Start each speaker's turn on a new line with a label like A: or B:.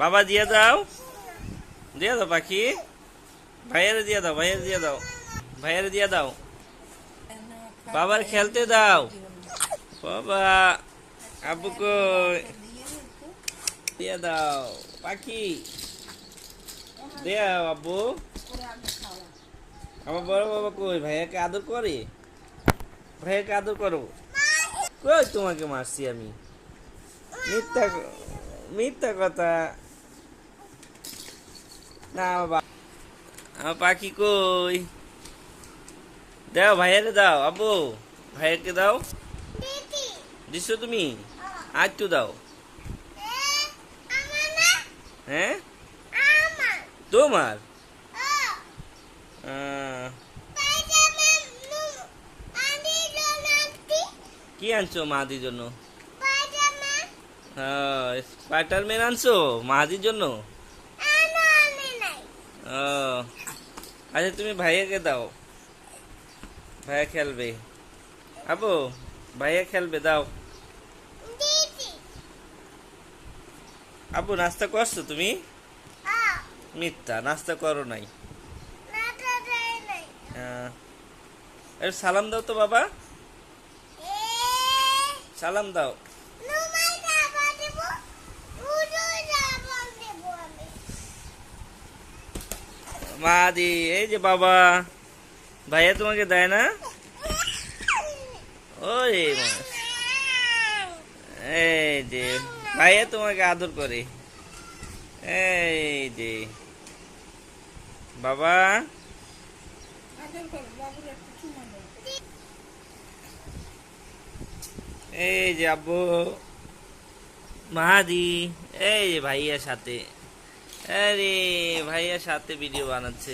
A: বাবা দিয়ে দাও, দিয়ে দাও পাখি। ভাইয়ারে দিয়ে দাও, ভাইয়ারে দিয়ে দাও, ভাইয়ারে দিয়ে দাও। বাবার খেলতে দাও। বাবা আব্বু কই? দিয়ে দাও পাখি, দেও আব্বু। আমার বড় বাবা কই? ভাইয়াকে আদর করে? ভাইয়াকে আদর করো। কই তোমাকে মারছি আমি? মিথ্যা মিথ্যা কথা। না বাবা, আমার পাখি কই? দাও ভাইয়ারে দাও আব্বু, ভাইয়াকে দাও। দিছো তুমি? আর একটু দাও। হ্যাঁ তোমার? আহ, কি আনছো মাদির জন্য? স্পাইডারম্যান আনছো মাদির জন্য? ও, আচ্ছা তুমি ভাইয়াকে দাও, ভাইয়া খেলবে। আবু, ভাইয়া খেলবে, দাও। আবু নাস্তা করছো তুমি? মিথ্যা, নাস্তা করো নাই। সালাম দাও তো বাবা, সালাম দাও। মাদি, এই যে বাবা, ভাইয়া তোমাকে দেয় না? ওই এই যে ভাইয়া তোমাকে আদর করে। এই যে বাবা, এই যে আব্বু, মাহাদি, এই যে ভাইয়ার সাথে, আরে ভাইয়ার সাথে ভিডিও বানাচ্ছে।